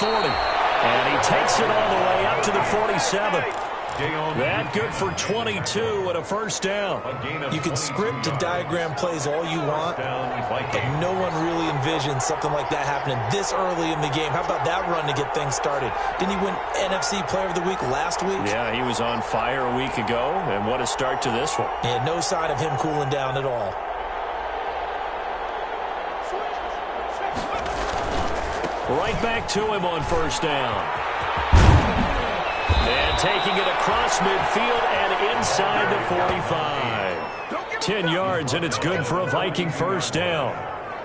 40. And he takes it all the way up to the 47. That good for 22 and a first down. You can script and diagram plays all you want, but no one really envisions something like that happening this early in the game. How about that run to get things started? Didn't he win NFC Player of the Week last week? Yeah, he was on fire a week ago, and what a start to this one. And no sign of him cooling down at all. Right back to him on first down. And taking it across midfield and inside the 45. 10 yards, and it's good for a Viking first down.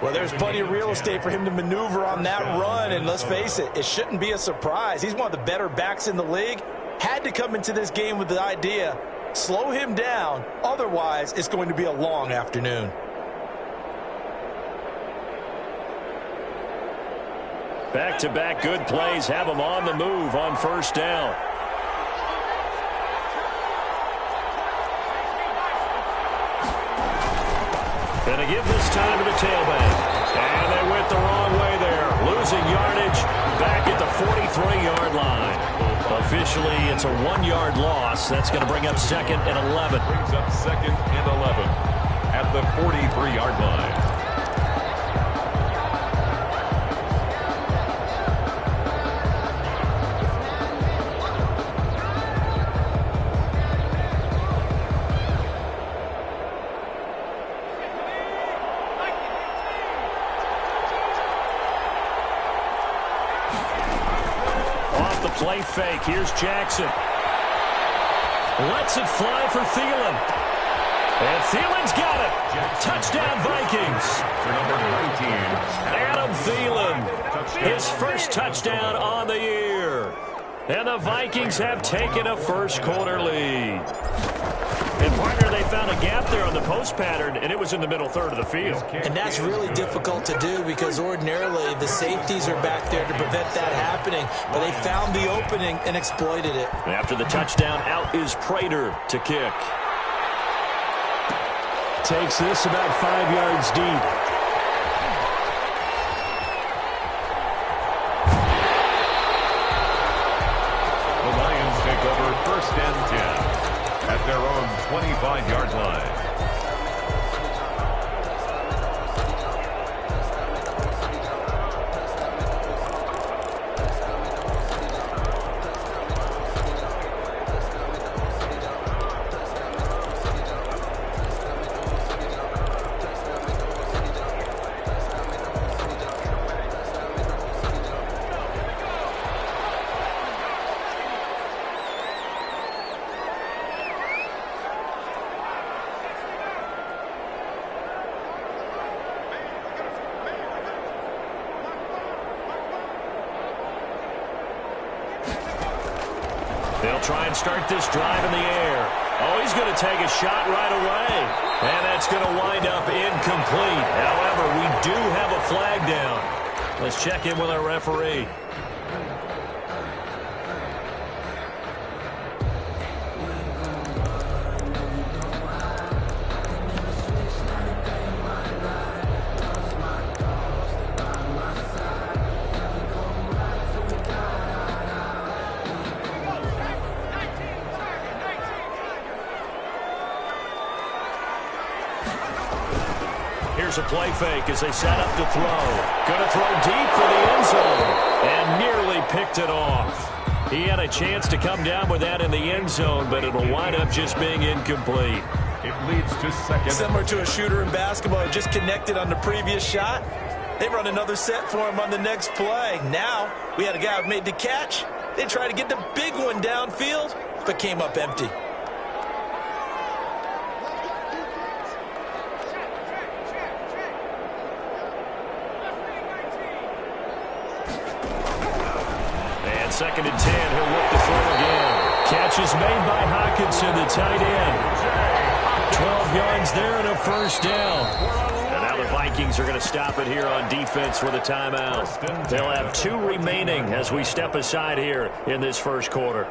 Well, there's plenty of real estate for him to maneuver on that run, and let's face it, it shouldn't be a surprise. He's one of the better backs in the league. Had to come into this game with the idea, slow him down, otherwise it's going to be a long afternoon. Back-to-back good plays have him on the move on first down. And a give this time to the tailback. And they went the wrong way there. Losing yardage back at the 43-yard line. Officially, it's a 1-yard loss. That's going to bring up second and 11. Brings up second and 11 at the 43-yard line. Play fake. Here's Jackson. Lets it fly for Thielen. And Thielen's got it. Touchdown, Vikings. For number 19. Adam Thielen. His first touchdown on the year. And the Vikings have taken a first quarter lead. And partner, they found a gap there on the post pattern, and it was in the middle third of the field. And that's really difficult to do because ordinarily the safeties are back there to prevent that happening, but they found the opening and exploited it. After the touchdown, out is Prater to kick. Takes this about 5 yards deep. The Lions take over first and 10. At their own 25-yard line. They'll try and start this drive in the air. Oh, he's going to take a shot right away. And that's going to wind up incomplete. However, we do have a flag down. Let's check in with our referee. Here's a play fake as they set up to throw. Going to throw deep for the end zone. And nearly picked it off. He had a chance to come down with that in the end zone, but it'll wind up just being incomplete. It leads to second. Similar to a shooter in basketball who just connected on the previous shot. They run another set for him on the next play. Now, we had a guy who made the catch. They tried to get the big one downfield, but came up empty. Second and 10, he'll look to throw again. Catch is made by Hockenson, the tight end. 12 yards there and a first down. And now the Vikings are going to stop it here on defense with a timeout. They'll have 2 remaining as we step aside here in this first quarter.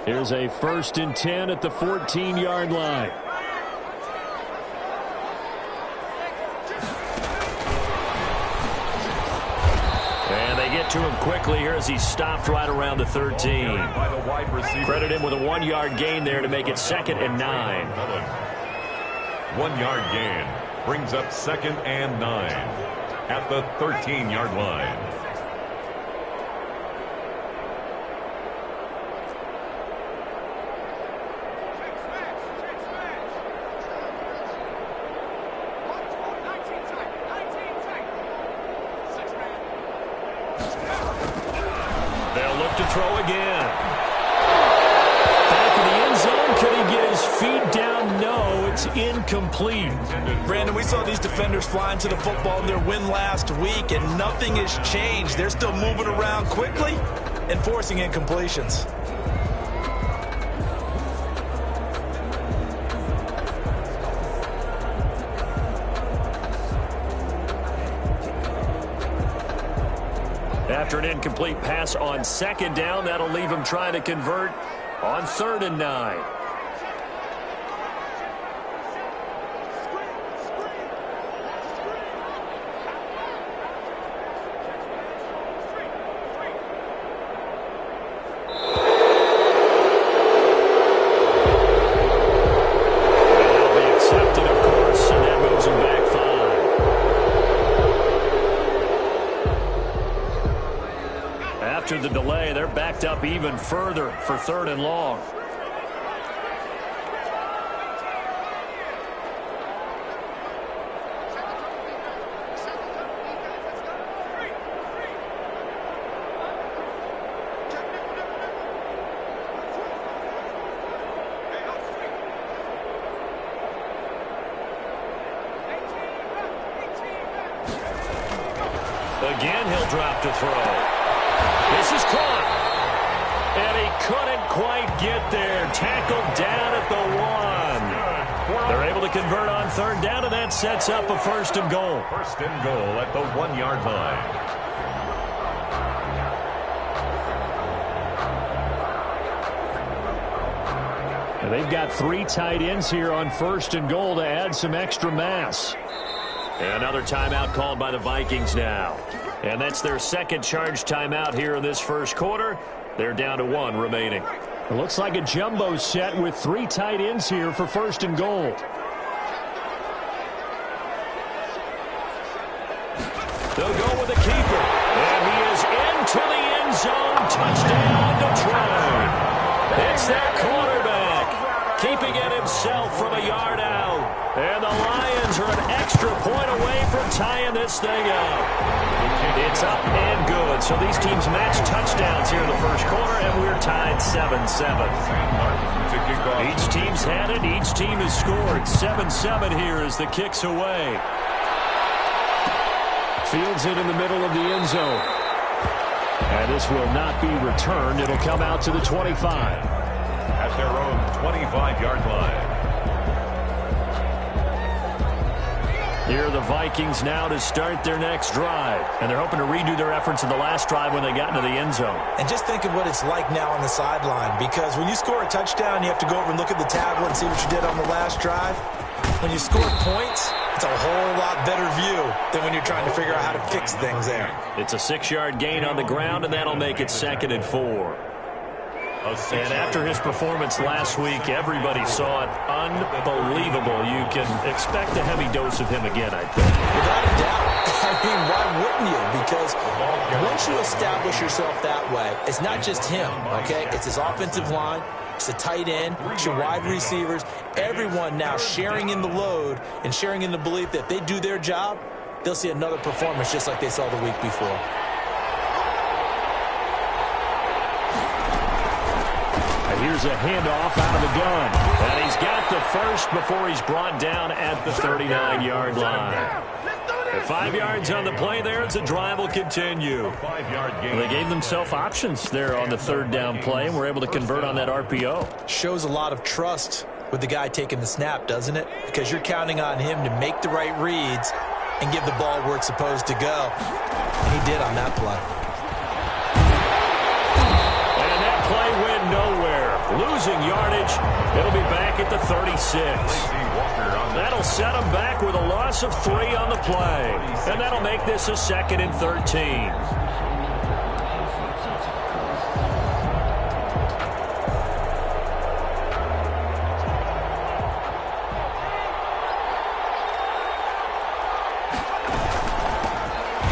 Here's a 1st and 10 at the 14-yard line. And they get to him quickly here as he's stopped right around the 13. Credit him with a 1-yard gain there to make it 2nd and 9. 1-yard gain brings up 2nd and 9 at the 13-yard line. They'll look to throw again. Back in the end zone. Could he get his feet down? No, it's incomplete. Brandon, we saw these defenders flying to the football in their win last week, and nothing has changed. They're still moving around quickly and forcing incompletions. After an incomplete pass on 2nd down, that'll leave him trying to convert on 3rd and 9. That'll be accepted, of course, and that moves him back 5. After the delay, they're backed up even further for 3rd and long. Again, he'll drop to throw. This is caught. And he couldn't quite get there. Tackled down at the 1. They're able to convert on 3rd down, and that sets up a 1st and goal. 1st and goal at the 1-yard line. And they've got 3 tight ends here on 1st and goal to add some extra mass. And another timeout called by the Vikings now. And that's their 2nd charge timeout here in this 1st quarter. They're down to 1 remaining. It looks like a jumbo set with 3 tight ends here for 1st and goal. They'll go with the keeper. And he is into the end zone. Touchdown, Detroit. It's their quarterback, keeping it himself from a yard out. And the Lions are an extra point away from tying this thing up. It's up and good. So these teams match touchdowns here in the 1st quarter, and we're tied 7-7. Each team's had it. Each team has scored. 7-7 here as the kick's away. Fields it in the middle of the end zone. And this will not be returned. It'll come out to the 25. At their own 25-yard line. Here are the Vikings now to start their next drive. And they're hoping to redo their efforts in the last drive when they got into the end zone. And just think of what it's like now on the sideline, because when you score a touchdown, you have to go over and look at the tablet and see what you did on the last drive. When you score points, it's a whole lot better view than when you're trying to figure out how to fix things there. It's a 6-yard gain on the ground, and that'll make it 2nd and 4. And after his performance last week, everybody saw it unbelievable. You can expect a heavy dose of him again, I think. Without a doubt. I mean, why wouldn't you? Because once you establish yourself that way, it's not just him, okay? It's his offensive line. It's the tight end. It's your wide receivers. Everyone now sharing in the load and sharing in the belief that if they do their job, they'll see another performance just like they saw the week before. Here's a handoff out of the gun. And he's got the first before he's brought down at the 39-yard line. At 5 yards on the play there, as the drive will continue. They gave themselves options there on the 3rd down play, and were able to convert on that RPO. Shows a lot of trust with the guy taking the snap, doesn't it? Because you're counting on him to make the right reads and give the ball where it's supposed to go. And he did on that play. And that play went nowhere. losing yardage. It'll be back at the 36. That'll set them back with a loss of 3 on the play. And that'll make this a 2nd and 13.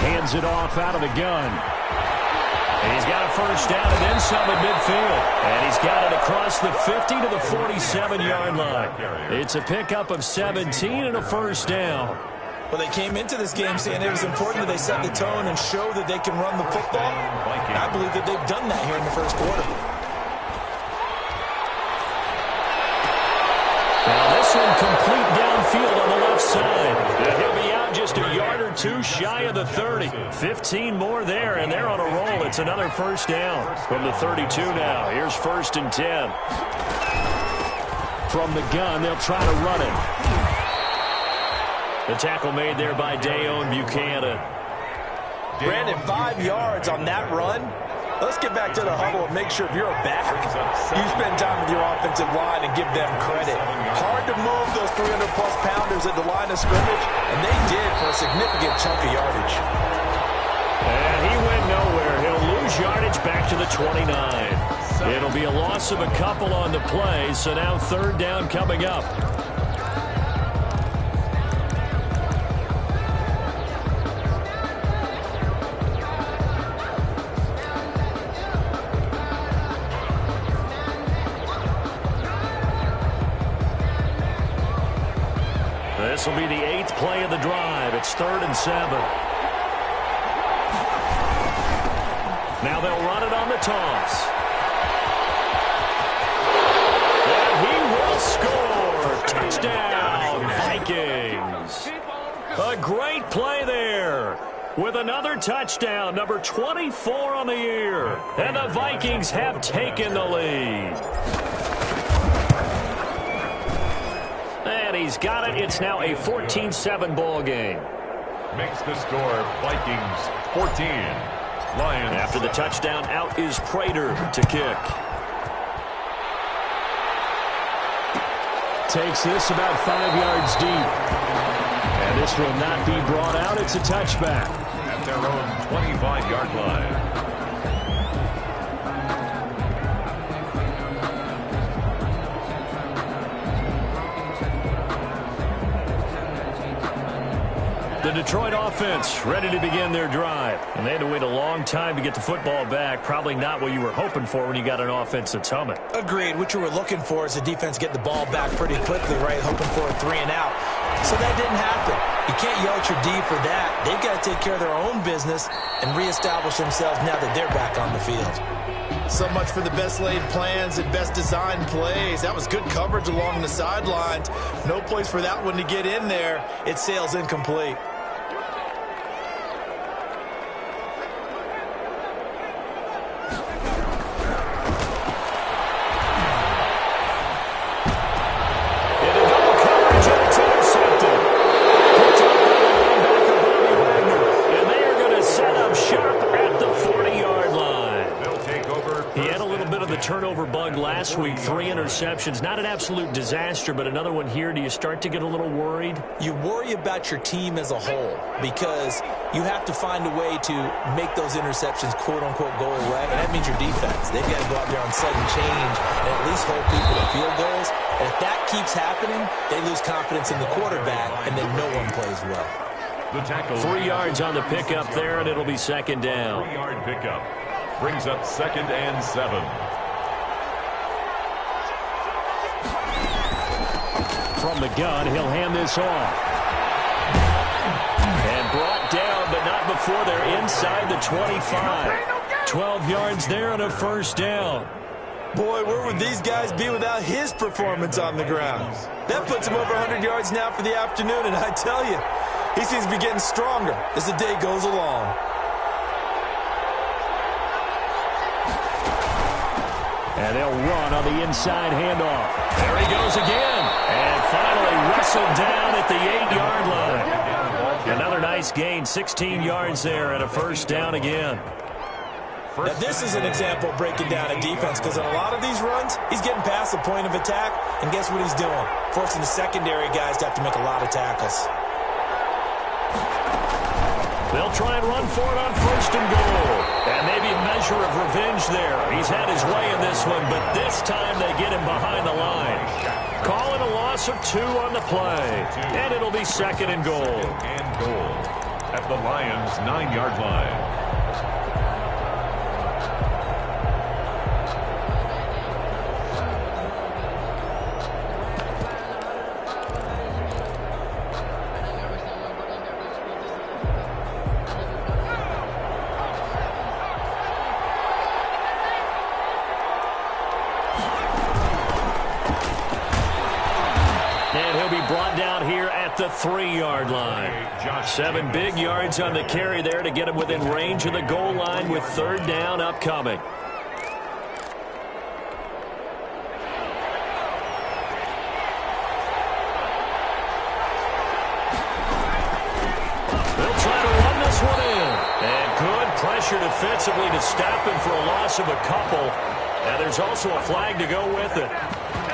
Hands it off out of the gun. And he's got a first down and then some at midfield. And he's got it across the 50 to the 47-yard line. It's a pickup of 17 and a first down. Well, they came into this game saying it was important that they set the tone and show that they can run the football. And I believe that they've done that here in the first quarter. Now this one complete downfield on the left side. He'll be out just a yard or 2 shy of the 30. 15 more there, and they're on a roll. It's another first down from the 32 now. Here's 1st and 10. From the gun, they'll try to run it. The tackle made there by Dayon Buchanan. Brandon, 5 yards on that run. Let's get back to the huddle and make sure if you're a back, you spend time with your offensive line and give them credit. Hard to move those 300-plus pounders at the line of scrimmage, and they did for a significant chunk of yardage. And he went nowhere. He'll lose yardage back to the 29. It'll be a loss of a couple on the play, so now 3rd down coming up. This will be the 8th play of the drive. It's 3rd and 7. Now they'll run it on the toss. And he will score. Touchdown, Vikings. A great play there. With another touchdown, number 24 on the year. And the Vikings have taken the lead. And he's got it. It's now a 14-7 ball game. Makes the score Vikings 14. Lions. After the touchdown, out is Prater to kick. Takes this about 5 yards deep. And this will not be brought out. It's a touchback. At their own 25-yard line. The Detroit offense ready to begin their drive. And they had to wait a long time to get the football back. Probably not what you were hoping for when you got an offense that's humming. Agreed. What you were looking for is the defense get the ball back pretty quickly, right? Hoping for a 3 and out. So that didn't happen. You can't yell at your D for that. They've got to take care of their own business and reestablish themselves now that they're back on the field. So much for the best laid plans and best designed plays. That was good coverage along the sidelines. No place for that one to get in there. It sails incomplete. Turnover bug last week, 3 interceptions. Not an absolute disaster, but another one here. Do you start to get a little worried? You worry about your team as a whole because you have to find a way to make those interceptions, quote-unquote, go away, and that means your defense. They've got to go out there on sudden change and at least hold people to field goals. And if that keeps happening, they lose confidence in the quarterback, and then no one plays well. The tackle. 3 yards on the pickup there, and it'll be 2nd down. 3-yard pickup. Brings up 2nd and 7. From the gun, he'll hand this off. And brought down, but not before they're inside the 25. 12 yards there and a first down. Boy, where would these guys be without his performance on the ground? That puts him over 100 yards now for the afternoon, and I tell you, he seems to be getting stronger as the day goes along. And they'll run on the inside handoff. There he goes again. And finally wrestled down at the 8-yard line. Another nice gain, 16 yards there and a first down again. Now, this is an example of breaking down a defense, because in a lot of these runs, he's getting past the point of attack, and guess what he's doing? Forcing the secondary guys to have to make a lot of tackles. They'll try and run for it on 1st and goal. And maybe a measure of revenge there. He's had his way in this one, but this time they get him behind the line. Calling a loss of 2 on the play. And it'll be 2nd and goal. And goal at the Lions' 9-yard line. The 3-yard line. 7 big yards on the carry there to get him within range of the goal line with 3rd down upcoming. They'll try to run this one in. And good pressure defensively to stop him for a loss of a couple. And there's also a flag to go with it.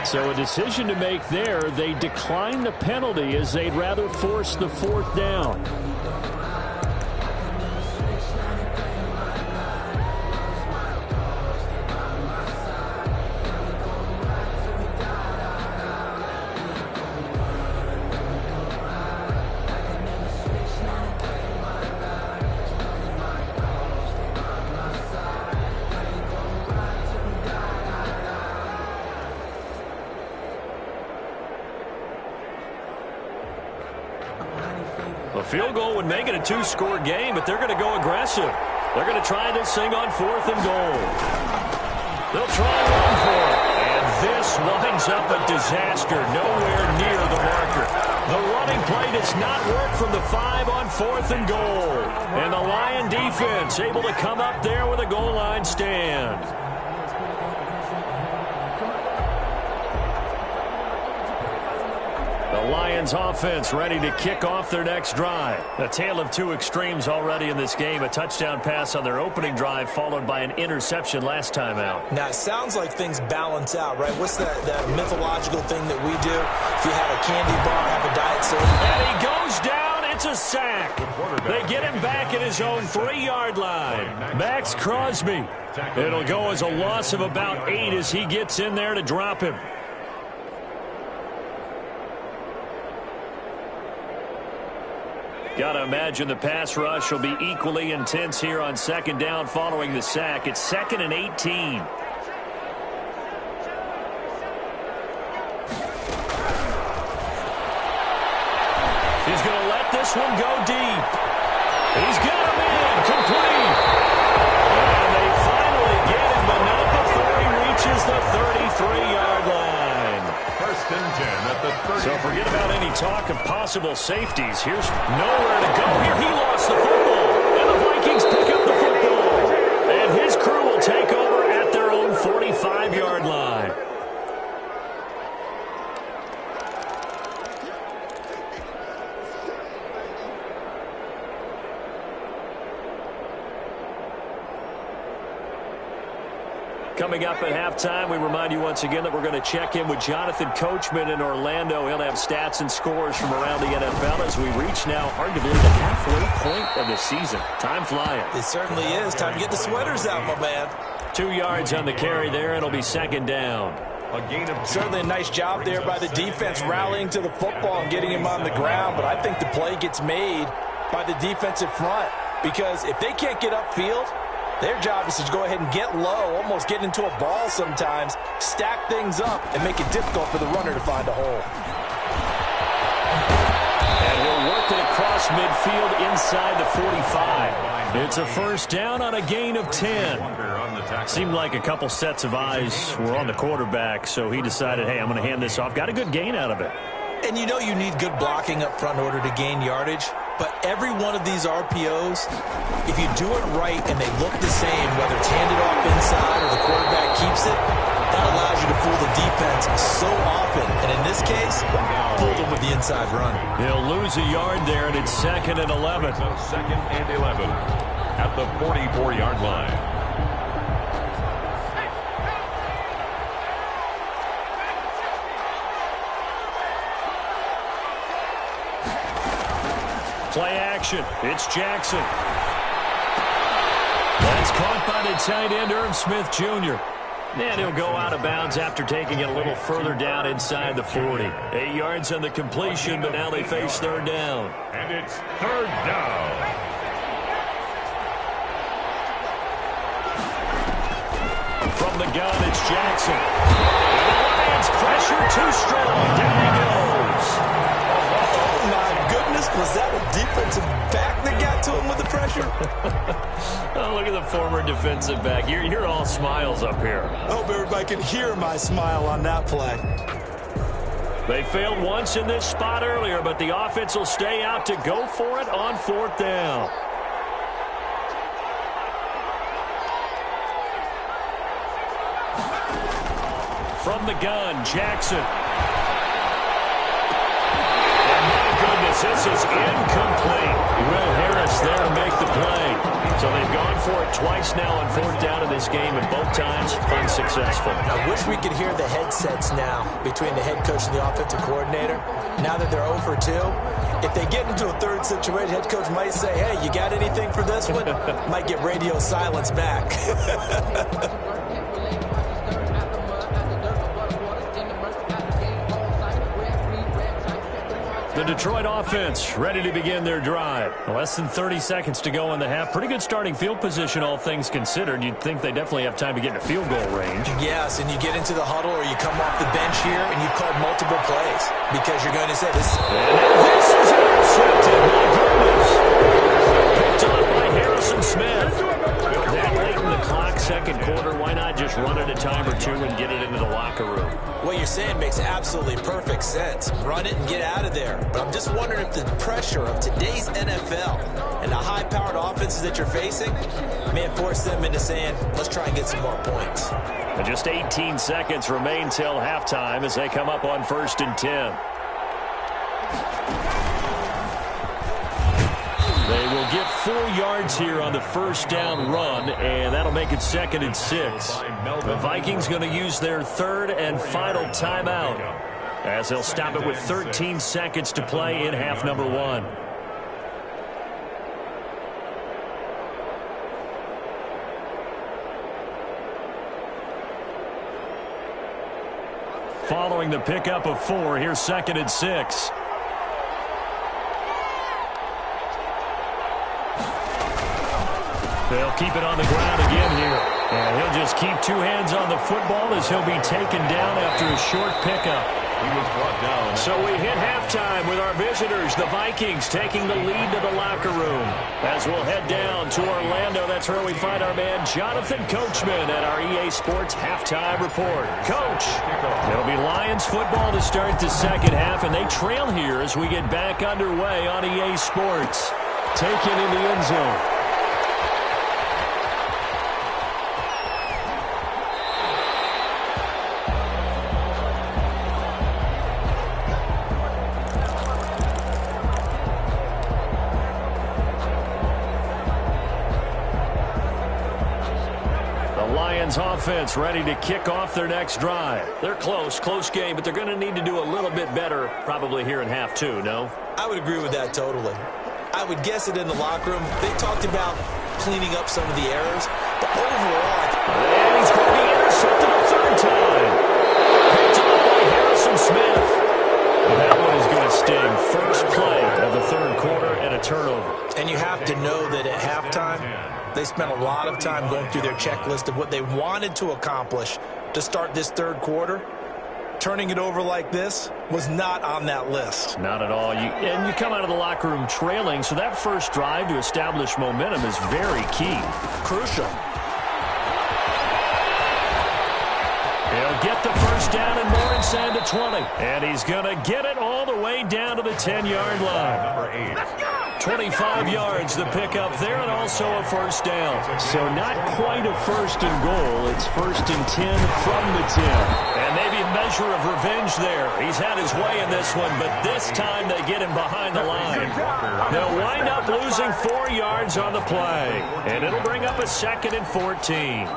So a decision to make there. They decline the penalty as they'd rather force the 4th down. A field goal would make it a 2-score game, but they're going to go aggressive. They're going to try this thing on 4th and goal. They'll try and run for it. And this winds up a disaster, nowhere near the marker. The running play does not work from the 5 on 4th and goal. And the Lion defense able to come up there with a goal line stand. The Lions offense ready to kick off their next drive. A tale of 2 extremes already in this game. A touchdown pass on their opening drive followed by an interception last time out. Now, it sounds like things balance out, right? What's that mythological thing that we do? If you have a candy bar, have a diet soda. And he goes down. It's a sack. They get him back at his own 3-yard line. Max Crosby. It'll go as a loss of about 8 as he gets in there to drop him. Got to imagine the pass rush will be equally intense here on 2nd down following the sack. It's 2nd and 18. He's going to let this one go deep. He's got him in. Complete. And they finally get him, but not before he reaches the 33-yard line. 1st and 10 at the 30. So forget about any talk of possible safeties. Here's nowhere to go. Here he lost the football. And the Vikings pick up the football. And his crew will take over at their own 45-yard line. Coming up at halftime, we remind you once again that we're going to check in with Jonathan Coachman in Orlando. He'll have stats and scores from around the NFL as we reach now, hard to believe, the halfway point of the season. Time flying. It certainly is. Time to get the sweaters out, my man. 2 yards on the carry there. It'll be 2nd down. A gain of 2. Certainly a nice job there by the defense rallying to the football and getting him on the ground, but I think the play gets made by the defensive front, because if they can't get upfield, their job is to go ahead and get low, almost get into a ball sometimes, stack things up, and make it difficult for the runner to find a hole. And he'll work it across midfield inside the 45. It's a 1st down on a gain of 10. Seemed like a couple sets of eyes were on the quarterback, so he decided, hey, I'm going to hand this off. Got a good gain out of it. And you know you need good blocking up front in order to gain yardage. But every one of these RPOs, if you do it right and they look the same, whether it's handed off inside or the quarterback keeps it, that allows you to fool the defense so often. And in this case, fooled them with the inside run. He'll lose a yard there, and it's 2nd and 11. So 2nd and 11 at the 44-yard line. Play action. It's Jackson. That's caught by the tight end, Irv Smith Jr. And he'll go out of bounds after taking it a little further down inside the 40. 8 yards on the completion, but now they face third down. And it's third down. From the gun, it's Jackson. And the Lions pressure too strong. Down he goes. Oh, my goodness. Was that a defensive back that got to him with the pressure? Oh, look at the former defensive back. You're all smiles up here. I hope everybody can hear my smile on that play. They failed once in this spot earlier, but the offense will stay out to go for it on fourth down. From the gun, Jackson. And my goodness, this is incomplete. Will Harris there to make the play. So they've gone for it twice now on fourth down in this game, and both times unsuccessful. I wish we could hear the headsets now between the head coach and the offensive coordinator. Now that they're 0 for 2, if they get into a third situation, head coach might say, hey, you got anything for this one? Might get radio silence back. The Detroit offense ready to begin their drive. Less than 30 seconds to go in the half. Pretty good starting field position, all things considered. You'd think they definitely have time to get into field goal range. Yes, and you get into the huddle or you come off the bench here and you've called multiple plays because you're going to say this. And this is intercepted. My goodness. Picked up by Harrison Smith. That late in the clock, second quarter, why not just run it a time or two and get it into the locker room? What you're saying makes absolutely perfect sense. Run it and get out of there. But I'm just wondering if the pressure of today's NFL and the high-powered offenses that you're facing may force them into saying, let's try and get some more points. And just 18 seconds remain till halftime as they come up on 1st and 10. They will get 4 yards here on the first down run, and that'll make it 2nd and 6. The Vikings going to use their third and final timeout as they'll stop it with 13 seconds to play in half number 1. Following the pickup of 4, here's 2nd and 6. They'll keep it on the ground again here. And he'll just keep 2 hands on the football as he'll be taken down after a short pickup. He was brought down. So we hit halftime with our visitors, the Vikings, taking the lead to the locker room. As we'll head down to Orlando, that's where we find our man Jonathan Coachman at our EA Sports Halftime Report. Coach, it'll be Lions football to start the second half, and they trail here as we get back underway on EA Sports. Taken in the end zone. Offense ready to kick off their next drive. They're close game, but they're going to need to do a little bit better probably here in half 2, no? I would agree with that totally. I would guess it in the locker room. They talked about cleaning up some of the errors, but overall, and he's going to be intercepted a third time. Picked up by Harrison Smith. That one is going to sting. First play of the third quarter and a turnover. And you have to know that at halftime, they spent a lot of time going through their checklist of what they wanted to accomplish to start this third quarter. Turning it over like this was not on that list. Not at all. And you come out of the locker room trailing, so that first drive to establish momentum is very key. Crucial. He'll get the first down and more inside the 20. And he's going to get it all the way down to the 10-yard line. Number 8. 25 yards the pickup there, and also a first down. So not quite a first and goal. It's 1st and 10 from the 10. And maybe a measure of revenge there. He's had his way in this one, but this time they get him behind the line. They'll wind up losing 4 yards on the play, and it'll bring up a 2nd and 14.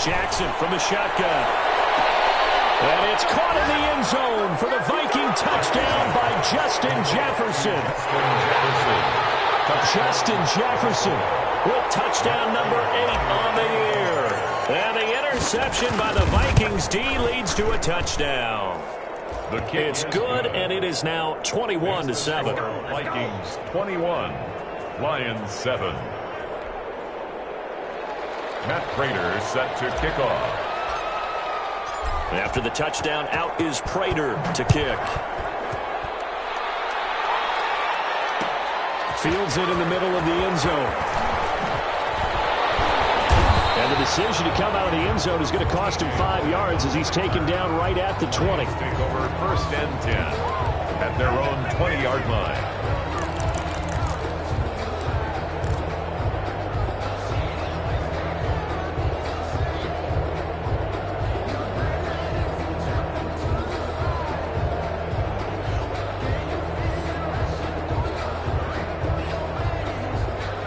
Jackson from the shotgun. And it's caught in the end zone for the Viking touchdown by Justin Jefferson. Justin Jefferson with touchdown number 8 on the year. And the interception by the Vikings D leads to a touchdown. It's good, and it is now 21-7. Vikings 21, Lions 7. Matt Prater set to kick off. After the touchdown, out is Prater to kick. Fields it in the middle of the end zone. And the decision to come out of the end zone is going to cost him 5 yards as he's taken down right at the 20. Take over 1st and 10 at their own 20-yard line.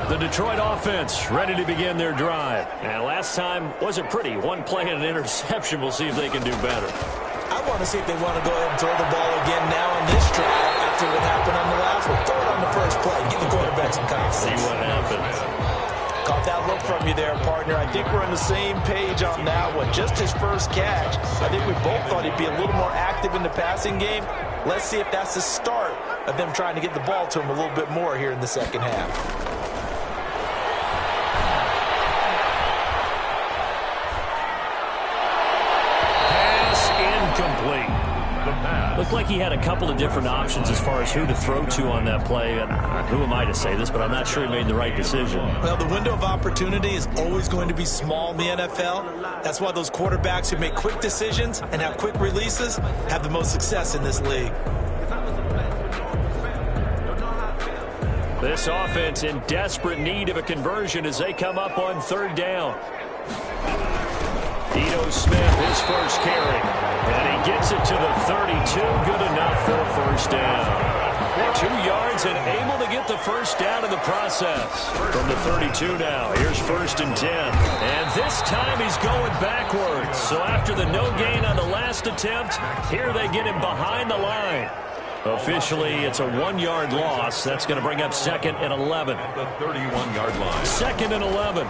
The Detroit offense ready to begin their drive. And last time wasn't pretty. One play and an interception. We'll see if they can do better. I want to see if they want to go ahead and throw the ball again now in this drive after what happened on the last one. Throw it on the first play. Give the quarterback some confidence. See what happens. Caught that look from you there, partner. I think we're on the same page on that one. Just his first catch. I think we both thought he'd be a little more active in the passing game. Let's see if that's the start of them trying to get the ball to him a little bit more here in the second half. Looked like he had a couple of different options as far as who to throw to on that play. And who am I to say this, but I'm not sure he made the right decision. Well, the window of opportunity is always going to be small in the NFL. That's why those quarterbacks who make quick decisions and have quick releases have the most success in this league. This offense in desperate need of a conversion as they come up on 3rd down. Ito Smith, his first carry. And he gets it to the 32. Good enough for a first down. 2 yards and able to get the first down in the process. From the 32 now, here's 1st and 10. And this time he's going backwards. So after the no gain on the last attempt, here they get him behind the line. Officially, it's a 1-yard loss. That's going to bring up 2nd and 11. At the 31-yard line. 2nd and 11.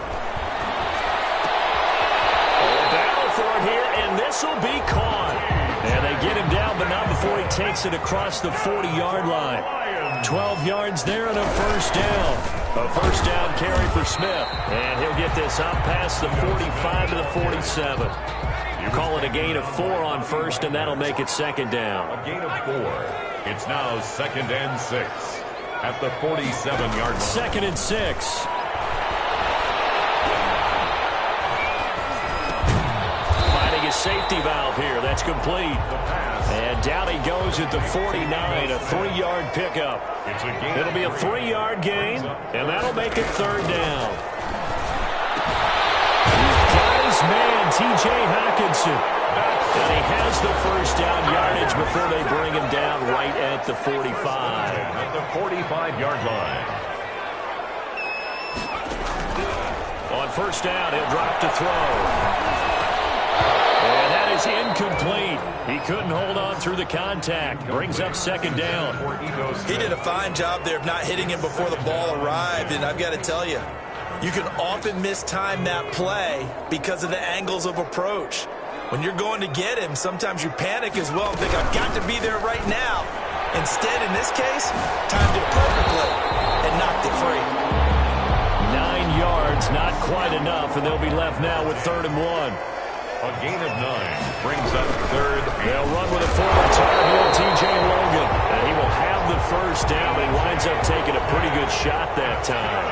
For it here, and this will be caught. And they get him down, but not before he takes it across the 40-yard line. 12 yards there and a first down. A first down carry for Smith. And he'll get this up past the 45 to the 47. You call it a gain of 4 on first, and that'll make it 2nd down. A gain of 4. It's now 2nd and 6 at the 47-yard line. 2nd and 6. Safety valve here. That's complete. And down he goes at the 49, a 3-yard pickup. It'll be a 3-yard gain, and that'll make it 3rd down. Got his man, T.J. Hockenson. And he has the first down yardage before they bring him down right at the 45. At the 45-yard line. On first down, he'll drop to throw. And that is incomplete. He couldn't hold on through the contact. Brings up 2nd down. He did a fine job there of not hitting him before the ball arrived. And I've got to tell you, you can often mistime that play because of the angles of approach. When you're going to get him, sometimes you panic as well and think, I've got to be there right now. Instead, in this case, timed it perfectly and knocked it free. 9 yards, not quite enough, and they'll be left now with 3rd and 1. A gain of 9 brings up 3rd. They'll run with a forward turn here, T.J. Logan. And he will have the first down, but he winds up taking a pretty good shot that time.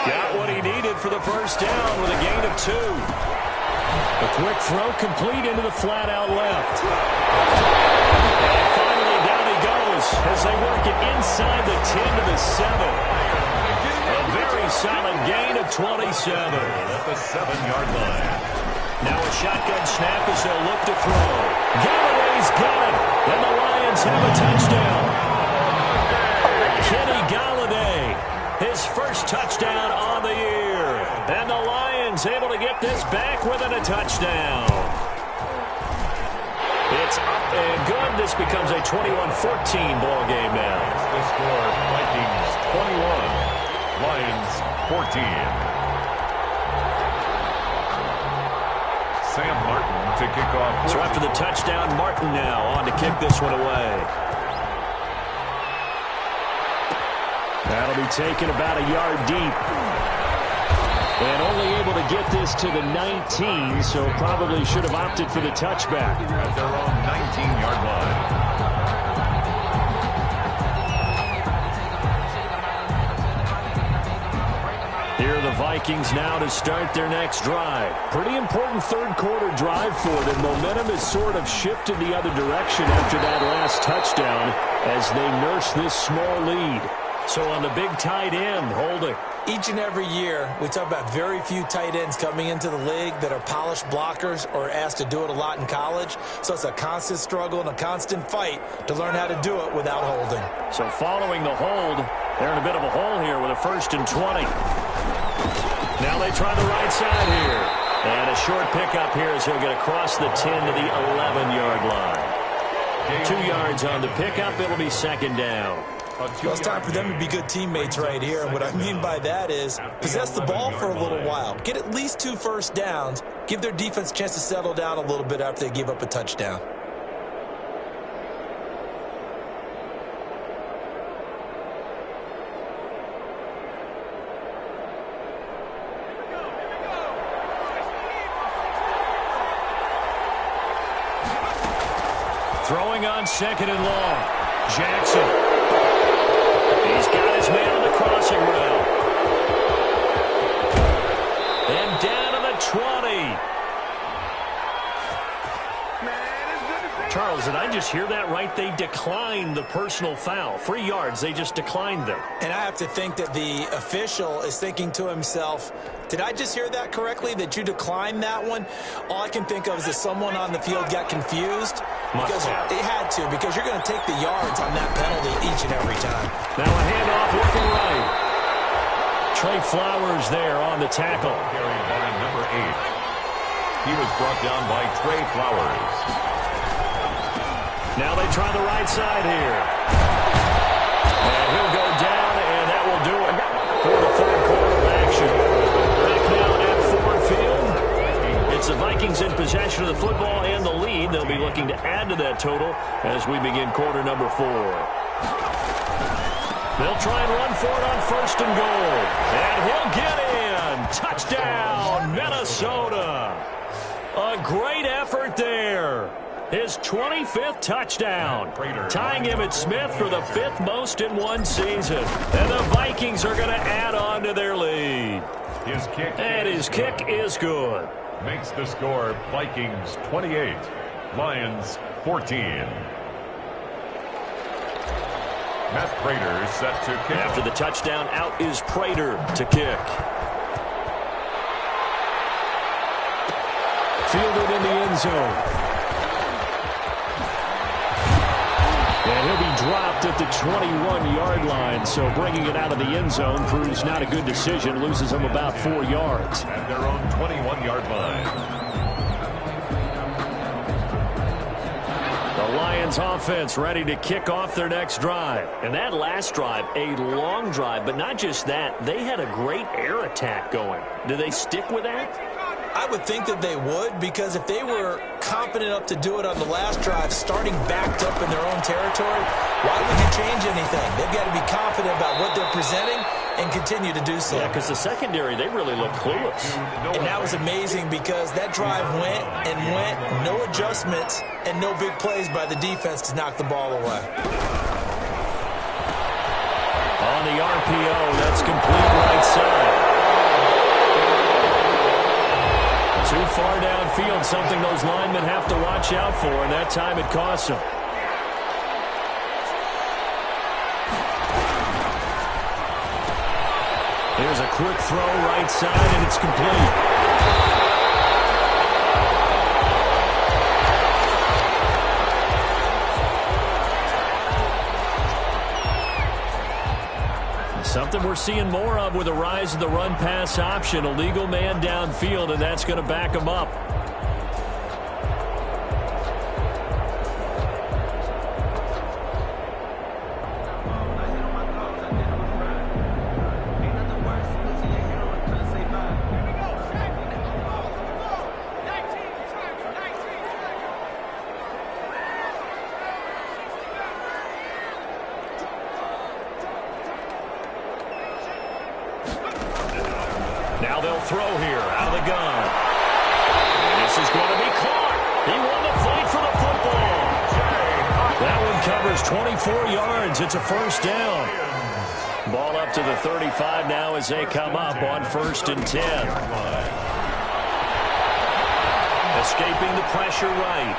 Got what he needed for the first down with a gain of 2. A quick throw complete into the flat out left. And finally down he goes as they work it inside the 10 to the 7. A very solid gain of 27. At the 7-yard line. Now a shotgun snap as they'll look to throw. Galladay's got it, and the Lions have a touchdown. Kenny Galladay, his first touchdown on the year. And the Lions able to get get this back within a touchdown. It's up and good. This becomes a 21-14 ball game now. The score, Vikings 21, Lions 14. Sam Martin to kick off. So after the touchdown, Martin now on to kick this one away. That'll be taken about a yard deep. And only able to get this to the 19, so probably should have opted for the touchback. At their own 19-yard line. Here are the Vikings now to start their next drive. Pretty important third-quarter drive for them. Momentum has sort of shifted the other direction after that last touchdown as they nurse this small lead. So on the big tight end, holding. Each and every year, we talk about very few tight ends coming into the league that are polished blockers or asked to do it a lot in college. So it's a constant struggle and a constant fight to learn how to do it without holding. So following the hold, they're in a bit of a hole here with a 1st and 20. Now they try the right side here. And a short pickup here as he'll get across the 10 to the 11-yard line. 2 yards on the pickup. It'll be 2nd down. Well, it's time for them to be good teammates right here. And what I mean by that is possess the ball for a little while. Get at least 2 first downs. Give their defense a chance to settle down a little bit after they give up a touchdown. Throwing on 2nd and long. Jackson. He's got his man on the crossing route. And down to the 20. Charles, did I just hear that right? They declined the personal foul. 3 yards, they just declined them. And I have to think that the official is thinking to himself, did I just hear that correctly, that you declined that one? All I can think of is that someone on the field got confused. Because it had to, because you're going to take the yards on that penalty each and every time. Now a handoff looking right. Trey Flowers there on the tackle. Carried by number 8. He was brought down by Trey Flowers. Now they try the right side here. And he'll go down, and that will do it for the 3rd quarter of action. Back now at Ford Field. It's the Vikings in possession of the football and the lead. They'll be looking to add to that total as we begin quarter number 4. They'll try and run for it on 1st and goal. And he'll get in. Touchdown, Minnesota. A great effort there. His 25th touchdown, tying Emmitt Smith for the 5th most in one season. And the Vikings are going to add on to their lead. His kick is good. Makes the score Vikings 28, Lions 14. Matt Prater set to kick. After the touchdown, out is Prater to kick. Fielded in the end zone. And he'll be dropped at the 21-yard line, so bringing it out of the end zone proves not a good decision. Loses him about 4 yards. At their own 21-yard line. The Lions offense ready to kick off their next drive. And that last drive, a long drive, but not just that. They had a great air attack going. Do they stick with that? I would think that they would, because if they were confident enough to do it on the last drive, starting backed up in their own territory, why would you change anything? They've got to be confident about what they're presenting and continue to do so. Yeah, because the secondary, they really look clueless. And that was amazing because that drive went and went, no adjustments and no big plays by the defense to knock the ball away. On the RPO, that's complete right side. Too far downfield, something those linemen have to watch out for, and that time it costs them. Here's a quick throw right side, and it's complete. Something we're seeing more of with the rise of the run-pass option. A legal man downfield, and that's going to back him up. Now they'll throw here out of the gun. And this is going to be caught. He won the fight for the football. That one covers 24 yards. It's a first down. Ball up to the 35 now as they come up on 1st and 10. Escaping the pressure right.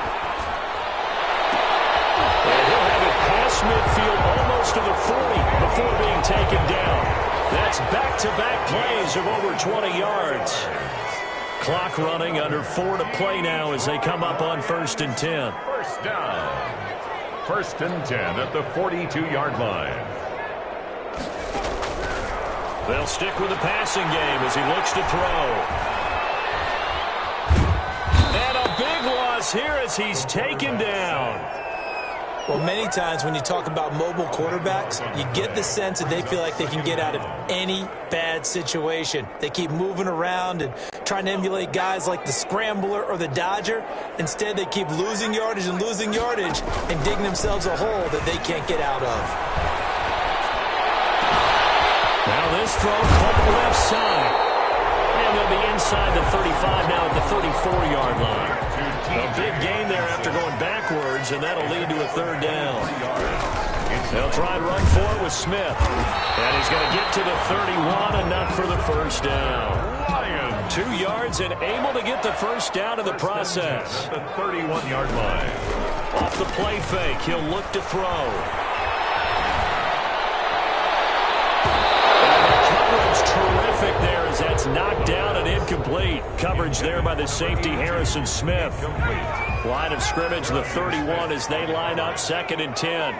And he'll have it past midfield almost to the 40 before being taken down. That's back-to-back plays of over 20 yards. Clock running, under 4 to play now as they come up on 1st and 10. First down. 1st and 10 at the 42-yard line. They'll stick with the passing game as he looks to throw. And a big loss here as he's taken down. Well, many times when you talk about mobile quarterbacks, you get the sense that they feel like they can get out of any bad situation. They keep moving around and trying to emulate guys like the scrambler or the dodger. Instead, they keep losing yardage and digging themselves a hole that they can't get out of. Now this throw caught left side. And they'll be inside the 35 now at the 34-yard line. A big gain there after going backwards, and that'll lead to a 3rd down. They'll try and run for it with Smith. And he's going to get to the 31, enough for the first down. 2 yards and able to get the first down in the process. The 31-yard line. Off the play fake, he'll look to throw. Terrific there as that's knocked down and incomplete. Coverage there by the safety, Harrison Smith. Line of scrimmage, the 31 as they line up 2nd and 10.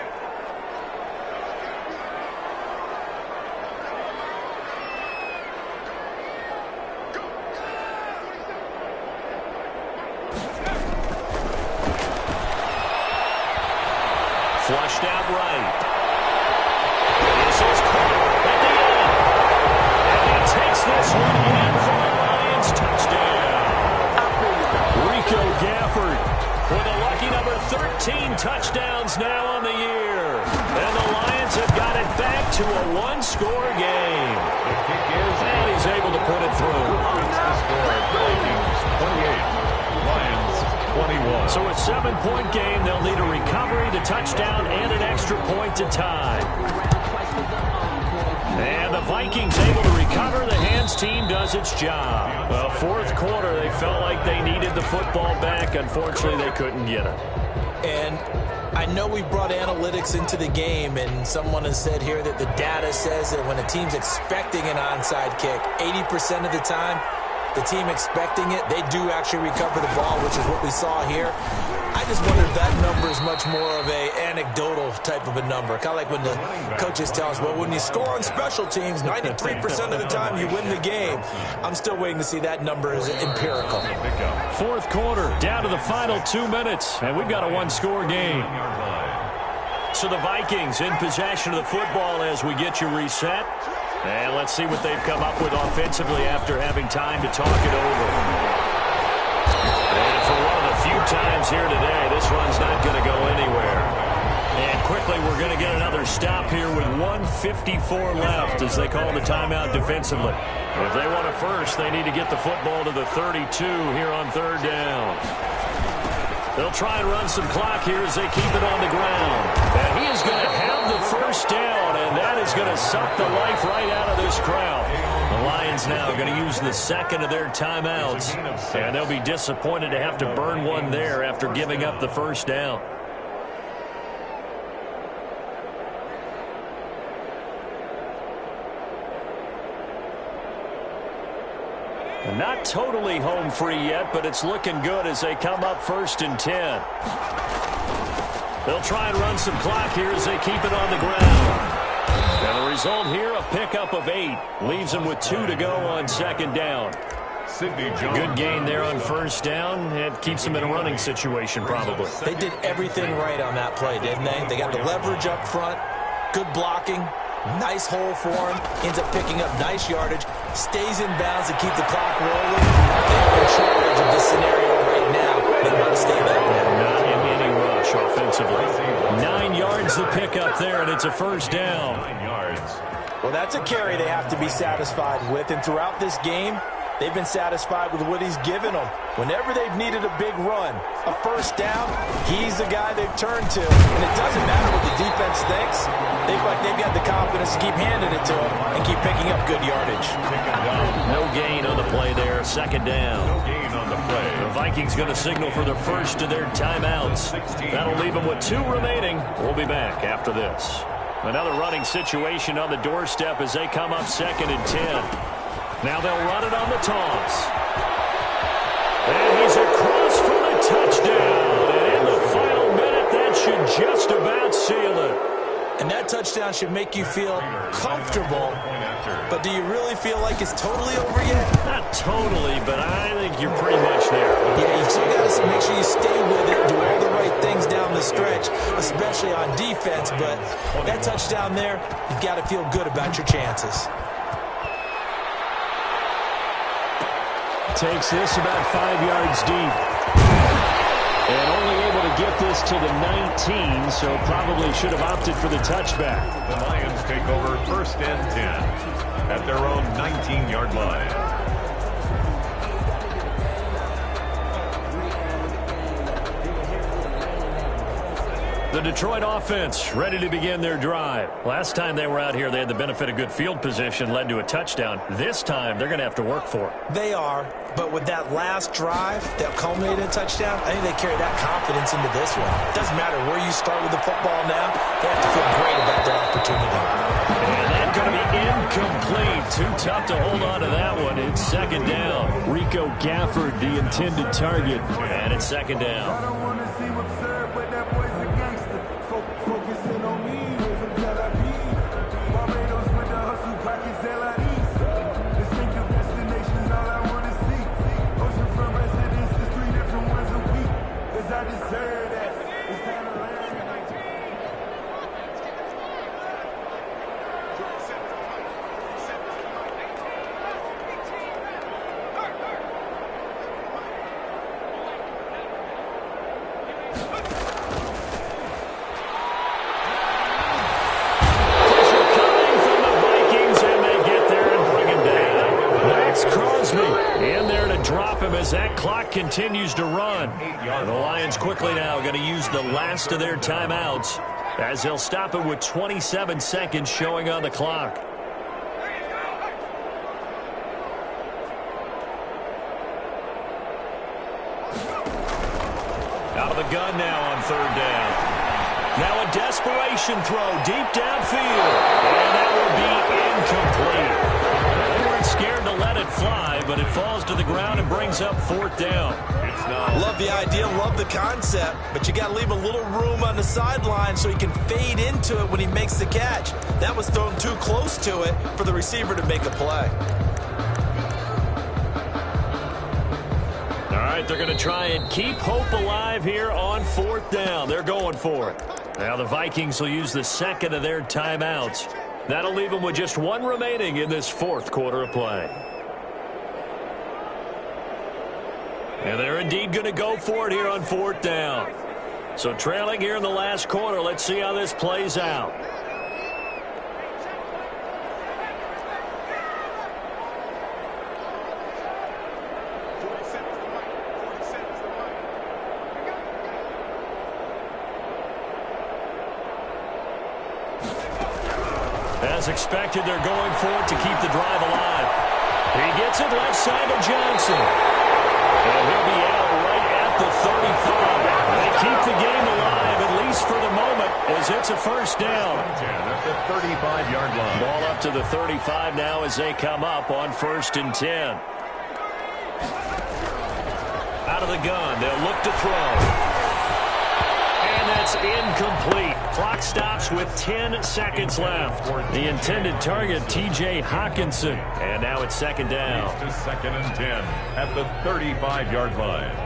Flushed out right. This is caught at the end. Takes this one in for the Lions touchdown. Wk8 with a lucky number 13 touchdowns now on the year. And the Lions have got it back to a 1-score game. The kick is, and he's able to put it through. The score, Vikings 28, Lions 21. So a 7-point game, they'll need a recovery, the touchdown, and an extra point to tie. And the Vikings able to recover. The hands team does its job. Well, 4th quarter, they felt like they needed the football back. Unfortunately, they couldn't get it. And I know we brought analytics into the game, and someone has said here that the data says that when a team's expecting an onside kick, 80% of the time, the team expecting it, they do actually recover the ball, which is what we saw here. I just wonder if that number is much more of a anecdotal type of a number. Kind of like when the coaches tell us, well, when you score on special teams, 93% of the time you win the game. I'm still waiting to see that number as empirical. 4th quarter, down to the final 2 minutes, and we've got a 1-score game. So the Vikings in possession of the football as we get you reset. And let's see what they've come up with offensively after having time to talk it over. And for one of the few times here today, this one's not going to go anywhere. And quickly, we're going to get another stop here with 1:54 left as they call the timeout defensively. If they want a first, they need to get the football to the 32 here on 3rd down. They'll try and run some clock here as they keep it on the ground. And he is going to have the first down, and that is going to suck the life right out of this crowd. The Lions now going to use the 2nd of their timeouts, and they'll be disappointed to have to burn one there after giving up the first down. Not totally home free yet, but it's looking good as they come up 1st and 10. They'll try and run some clock here as they keep it on the ground. And the result here, a pickup of 8. Leaves him with 2 to go on second down. Good gain there on first down. It keeps him in a running situation, probably. They did everything right on that play, didn't they? They got the leverage up front, good blocking, nice hole for him, ends up picking up nice yardage, stays in bounds to keep the clock rolling. They're in charge of this scenario right now. They want to stay back there. Not in any rush offensively. 9 yards to pick up there, and it's a first down. 9 yards. Well, that's a carry they have to be satisfied with, and throughout this game, they've been satisfied with what he's given them. Whenever they've needed a big run, a first down, he's the guy they've turned to. And it doesn't matter what the defense thinks. They feel like they've got the confidence to keep handing it to him and keep picking up good yardage. No gain on the play there. Second down. No gain on the play. The Vikings going to signal for the first of their timeouts. That'll leave them with 2 remaining. We'll be back after this. Another running situation on the doorstep as they come up second and 10. Now they'll run it on the toss. And he's across for the touchdown. And in the final minute, that should just about seal it. And that touchdown should make you feel comfortable. But do you really feel like it's totally over yet? Not totally, but I think you're pretty much there. Yeah, you still got to make sure you stay with it, do all the right things down the stretch, especially on defense. But that touchdown there, you've got to feel good about your chances. Takes this about 5 yards deep. And only able to get this to the 19, so probably should have opted for the touchback. The Lions take over first and 10 at their own 19-yard line. The Detroit offense ready to begin their drive. Last time they were out here, they had the benefit of good field position, led to a touchdown. This time, they're going to have to work for it. They are, but with that last drive that culminated in a touchdown, I think they carry that confidence into this one. It doesn't matter where you start with the football now. They have to feel great about their opportunity. And that's going to be incomplete. Too tough to hold on to that one. It's second down. Rico Gafford, the intended target. And it's second down. I don't want to seem absurd, but that boy's a gangster. Focusing on me, we're from Tel Aviv. Barbados with the hustle, pockets LIEs. Distinctive destinations, all I want to see. Oceanfront residences, 3 different ones a week. 'Cause I deserve that. It's time to learn. As that clock continues to run. And the Lions quickly now going to use the last of their timeouts as they'll stop it with 27 seconds showing on the clock. Out of the gun now on third down. Now a desperation throw deep downfield. And that will be incomplete. They weren't scared to let it fly, but it falls to the ground and brings up fourth down. Love the idea, love the concept, but you got to leave a little room on the sideline so he can fade into it when he makes the catch. That was thrown too close to it for the receiver to make a play. All right, they're going to try and keep hope alive here on fourth down. They're going for it. Now the Vikings will use the second of their timeouts. That'll leave them with just 1 remaining in this fourth quarter of play. And they're indeed going to go for it here on fourth down. So trailing here in the last quarter, let's see how this plays out. As expected, they're going for it to keep the drive alive. He gets it left side to Johnson. And he'll be out right at the 35. They keep the game alive, at least for the moment, as it's a first down. At the 35-yard line. Ball up to the 35 now as they come up on first and 10. Out of the gun, they'll look to throw. And And that's incomplete. Clock stops with 10 seconds left. The intended target, T.J. Hawkinson. And now it's second down. To second and 10 at the 35-yard line.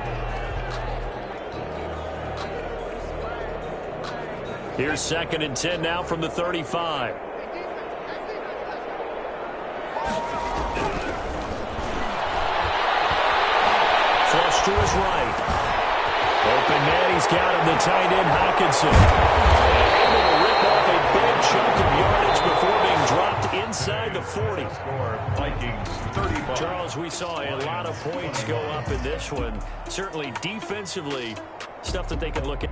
Here's second and 10 now from the 35. Flush to his right. Open man, he's got him, the tight end, Hawkinson. Able to rip off a big chunk of yardage before being dropped inside the 40. Score Vikings 35. Charles, we saw a lot of points go up in this one. Certainly defensively, stuff that they can look at.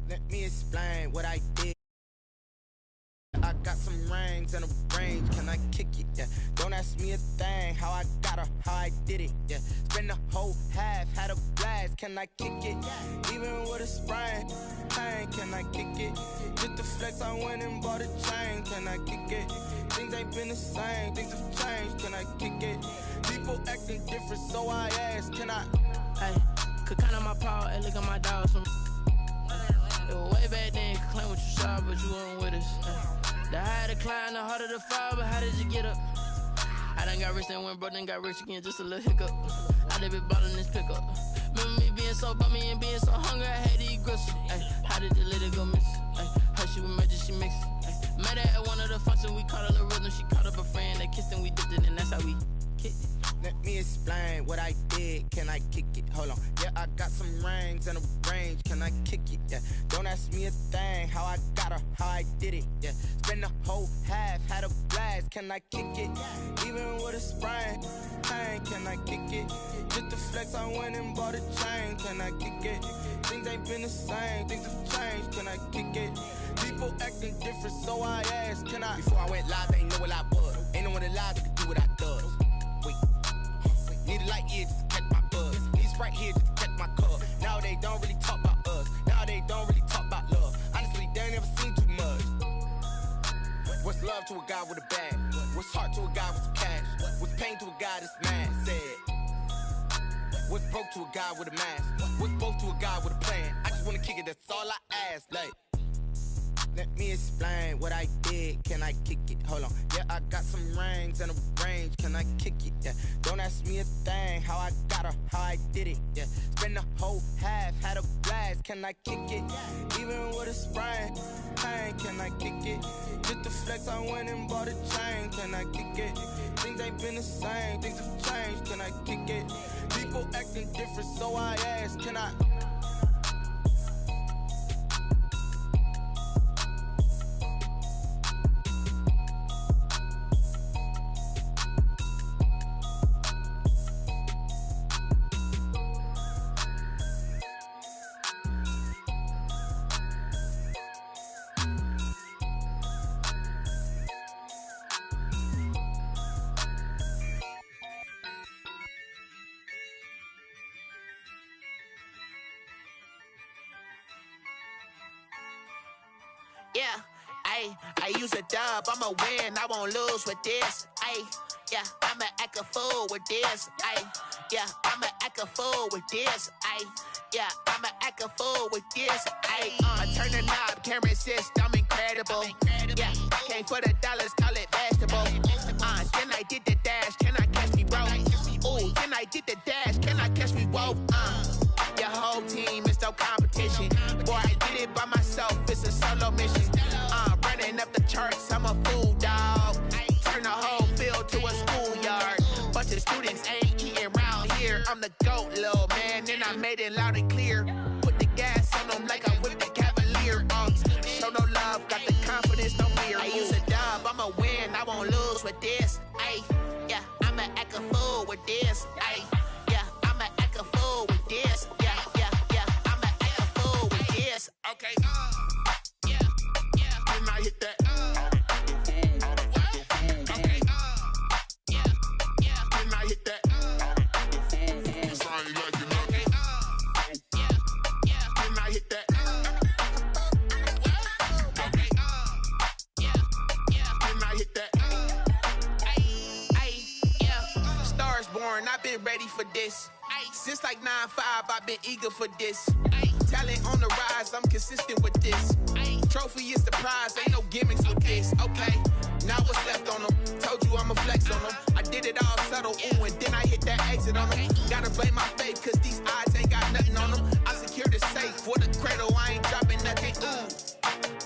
Let me explain what I did. I got some rings and a range, can I kick it? Yeah. Don't ask me a thing, how I got her, how I did it. Yeah. Spend the whole half, had a blast, can I kick it? Even with a sprain, pain, can I kick it? Just the flex, I went and bought a chain, can I kick it? Things ain't been the same, things have changed, can I kick it? People acting different, so I ask, can I? Hey, could count on my power, hey, look at my dogs from. It was way back then, you could claim what you saw, but you weren't with us. The higher the climb, the harder the fall, but how did you get up? I done got rich and went broke, then got rich again, just a little hiccup. I done been ballin' this pickup. Remember me being so bummy and being so hungry, I had to eat gristle. Ay, how did the lady go miss? Ay, her she was magic, she mixed. Met her at one of the functions, we caught a little rhythm, she caught up a friend, they kissed and we dipped it, and that's how we kicked it. Let me explain what I did, can I kick it? Hold on, yeah, I got some rings and a range, can I kick it? Yeah, don't ask me a thing, how I got her, how I did it. Yeah, spend the whole half, had a blast, can I kick it? Even with a sprain, pain, can I kick it? Just the flex, I went and bought a chain, can I kick it? Things ain't been the same, things have changed, can I kick it? People acting different, so I asked, can I? Before I went live, they ain't know what I was. Ain't no one alive that could do what I does. Wait. Need a light year just to catch my buzz. Need Sprite here just to catch my cup. Now they don't really talk about us. Now they don't really talk about love. Honestly, they ain't never seen too much. What's love to a guy with a bag? What's heart to a guy with some cash? What's pain to a guy that's mad? Said. What's broke to a guy with a mask? What's both to a guy with a plan? I just wanna kick it, that's all I ask. Like, let me explain what I did, can I kick it? Hold on, yeah, I got some rings and a range, can I kick it? Yeah, don't ask me a thing, how I got her, how I did it. Yeah, spend the whole half, had a blast, can I kick it? Even with a sprain, pain, can I kick it? Just the flex, I went and bought a chain, can I kick it? Things ain't been the same, things have changed, can I kick it? People acting different, so I ask, can I? Yeah, I use a dub, I'ma win, I won't lose with this. Yeah, I'ma act a fool with this. Yeah, I'ma act a fool with this. Yeah, I'ma act a fool with this. I turn the knob, can't resist, I'm incredible. Yeah, came for the dollars, call it vegetable. Then I did the dash, can I catch me, bro? Ooh, then I did the dash, can I catch me, whoa? Your whole team is no competition. Boy, I did it by myself, it's a solo mission. Running up the charts, I'm a fool, dog. Turn the whole field to a schoolyard. Bunch of students ain't eating round here. I'm the GOAT, little man, and I made it loud and clear. Put the gas on them like I'm with the Cavalier. Show no love, got the confidence, no fear. I use a dub, I'ma win, I won't lose with this. Yeah, I'ma act a fool with this. Yeah, I'ma act a fool with this. Yeah, I'ma act a fool with this. Okay. Then I hit that. Okay. Then I hit that. Sound like you know. Okay. Then I hit that. Okay. Then I hit that. Yeah. Stars born, I've been ready for this. Ay, since like 9-5, I've been eager for this. Ay, talent on the rise, I'm consistent with this. Ay, trophy is the prize, ain't no gimmicks with this. Okay, now what's left on them? Told you I'ma flex on them. I did it all subtle, ooh, and then I hit that exit on them. Gotta blame my faith, cause these eyes ain't got nothing on them. I secured the safe for the cradle, I ain't dropping nothing, ooh.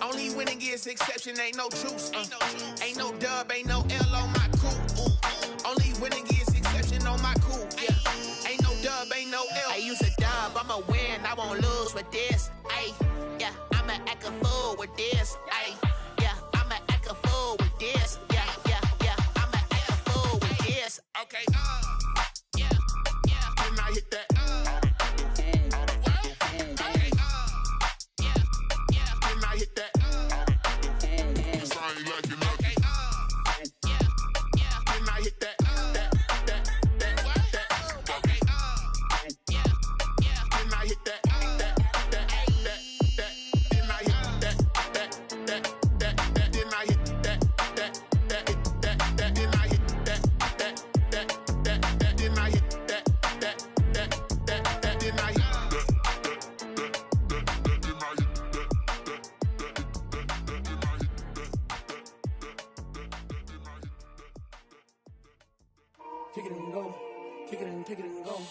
Only winning is exception, ain't no truce. Ain't no dub, ain't no L on my crew. Ooh. Only winning is exception on my crew. Yeah. Ain't no dub, ain't no L. I use a dub, I'ma win, I won't lose with this. Ay, yeah, I'ma act a fool with this. Ay, yeah, I'ma act a fool with this. Yeah, yeah, yeah, I'ma act a fool with this. Okay, yeah, yeah. Can I hit that? Hit that. Cause I ain't like it nothing. Can I hit that? Okay. Can I hit that? Can I hit that? Can I hit that? Can I hit that? Can I hit that? Can I hit kick it and go, kick it and go.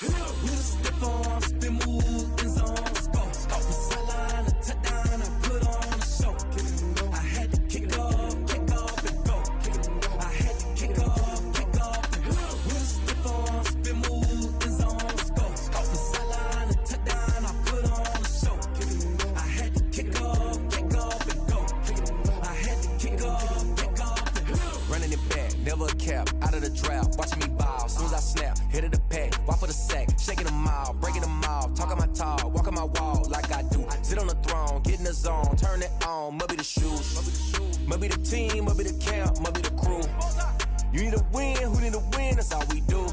With a stiff arm, spin move, in zone, scope. The sideline, a touchdown, I put on a show. Kick it and go. I had to kick off and go. Kick it and go. I had to kick off and go. With a stiff arm, spin move, in zone, scope. The sideline, a touchdown, I put on a show. Kick it and go. I had to kick off and go. Kick it and go. I had to kick off and go. Running it back, never a cap, out of the drought, watching me ball. Soon as I snap, hit of the pack, walk for the sack, shaking them all, breaking them off, talking my talk, walking my wall like I do. Sit on the throne, get in the zone, turn it on, must be the shoes, must be the team, must be the camp, must be the crew. You need a win, who need a win, that's all we do.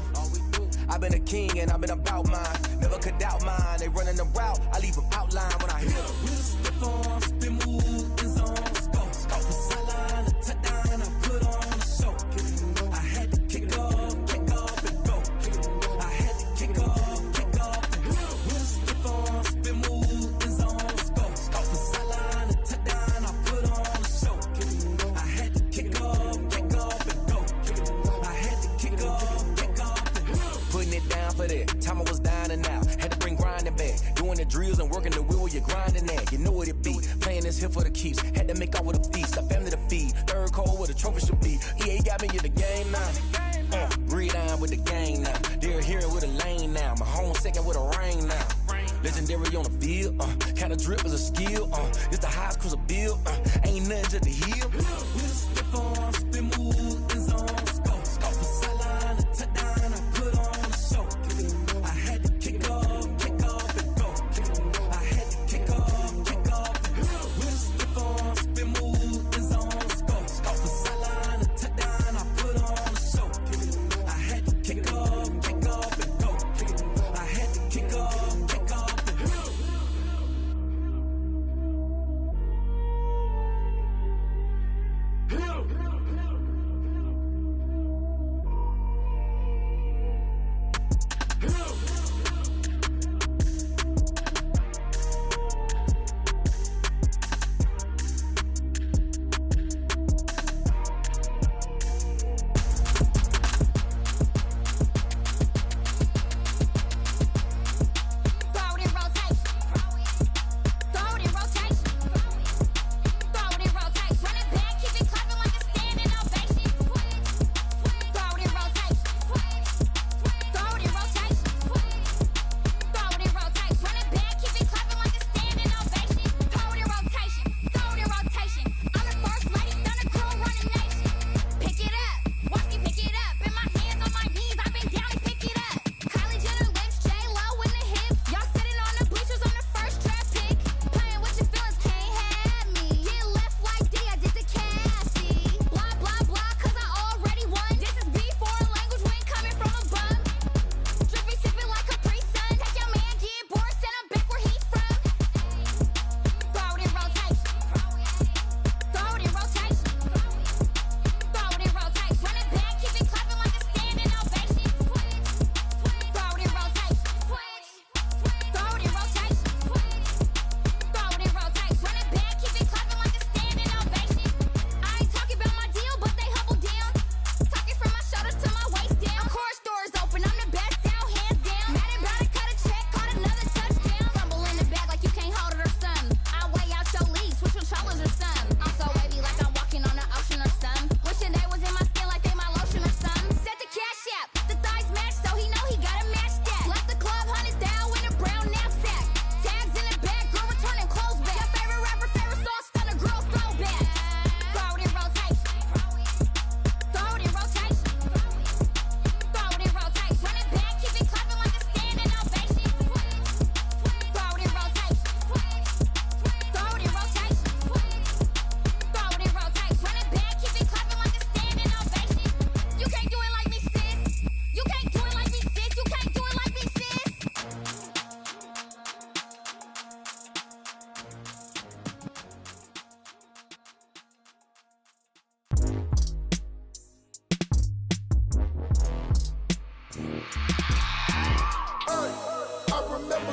I've been a king and I've been about mine, never could doubt mine. They running the route, I leave them outline when I hit them. With a stiff arm, spin move, in zone, scope. The sideline, a touchdown, I put on a show. I had to kick off and go. I had to kick off and go. With a stiff arm, spin move, in zone, scope. The sideline, a touchdown, I put on a show. I had to kick off and go. I had to kick off and go. Putting it down for that, time I was down and out. Had to bring grinding back, doing the drills and working the wheel where you're grinding at. You know what it be, playing this here for the keeps. Had to make off with a feast, a family to feed. Third cold where the trophy should be. EA got me in the game now. Breed on with the game now. They're here with a lane now. My home second with a rain now. Legendary on the field, kinda drip is a skill. It's the highest cruiser bill, ain't nothing to the hill. With a stiff arm, spin move, in zone, scope. The sideline, a touchdown, I put on a show. I had to kick off and go. I had to kick off and go. With a stiff arm, spin move, in zone, scope. The sideline, a touchdown, I put on a show. I had to kick off and go. I had to kick off and go.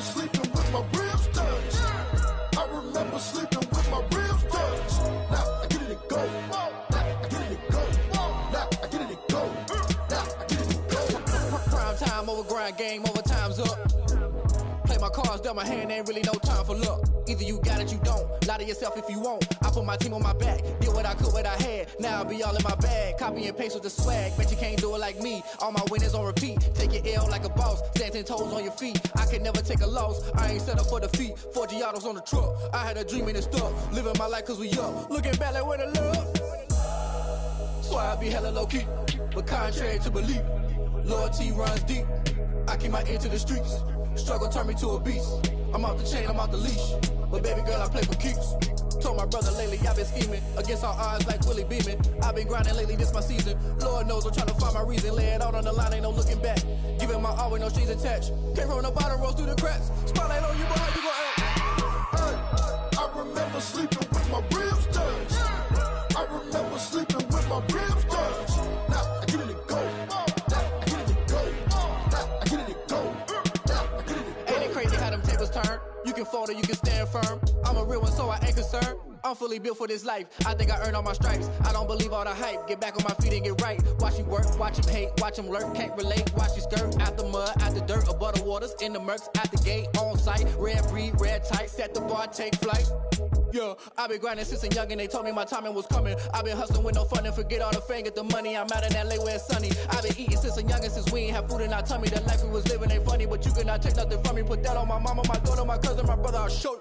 sleeping with my ribs touched. I remember sleeping with my ribs touched. Now I get it and go. Now I get it and go. Now I get it and go. Now I get it and go. Prime time over grind game, over time's up. Play my cards, dealt my hand, ain't really no time for luck. Either you got it, you don't. Lie to yourself if you won't. I put my team on my back, did what I could, what I had. Now I'll be all in my bag. Copy and paste with the swag. Bet you can't do it like me. All my winners on repeat. Take your L like a boss. Stand 10 toes on your feet. I can never take a loss. I ain't set up for defeat. 4 Giottos on the truck. I had a dream and it stuck. Living my life cause we up. Looking back like where the love. So I be hella low key. But contrary to belief, loyalty runs deep. I keep my ear to the streets. Struggle turned me to a beast. I'm off the chain, I'm off the leash. But baby girl, I play for keeps. Told my brother lately, I've been scheming. Against all odds like Willie Beeman. I've been grinding lately, this my season. Lord knows I'm trying to find my reason. Lay it out on the line, ain't no looking back. Giving my all with no strings attached. Came from the bottom, rose through the cracks. Spotlight on you, boy, how you gon' act? I remember sleeping with my ribs touched. I remember sleeping with my ribs touched. Now I get it and go. Now I get it and go. Now I get it and go. Ain't it crazy how them tables turn? You can fold or you can stand firm. I'm a real one, so I ain't concerned. I'm fully built for this life. I think I earned all my stripes. I don't believe all the hype. Get back on my feet and get right. Watch you work, watch him hate, watch him lurk. Can't relate, watch you skirt. Out the mud, out the dirt, above the waters, in the murks, out the gate, on site. Red breed, red tight, set the bar, take flight. Yeah, I've been grinding since a youngin', they told me my timing was coming. I've been hustling with no fun and forget all the fame, get the money. I'm out in LA where it's sunny. I've been eating since a youngin', since we ain't have food in our tummy. The life we was living ain't funny, but you cannot take nothing from me. Put that on my mama, my daughter, my cousin, my brother, I'll show you.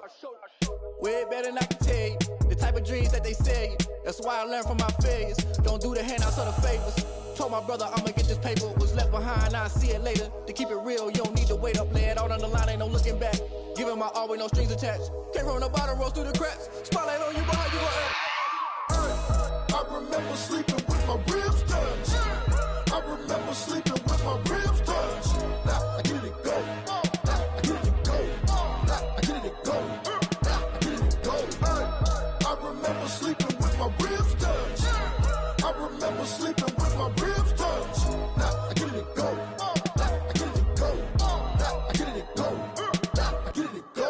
Way better than I can tell you. The type of dreams that they sell you. That's why I learned from my failures. Don't do the handouts or the favors. Told my brother I'ma get this paper. Was left behind, I'll see it later. To keep it real, you don't need to wait up. Lay it out on the line, ain't no looking back. Giving my all with no strings attached. Came from the bottom, rose through the cracks. Spotlight on you, boy, how you gon' act? I remember sleeping with my ribs touched. I remember sleeping with my ribs touched. Now I get it and go. Now I get it and go. Now I get it and go. Now I get it and go. I remember sleeping with my ribs touched. I remember sleeping with my ribs touched. Now I get it and go. Now I get it and go. Now I get it and go. Now I get it and go.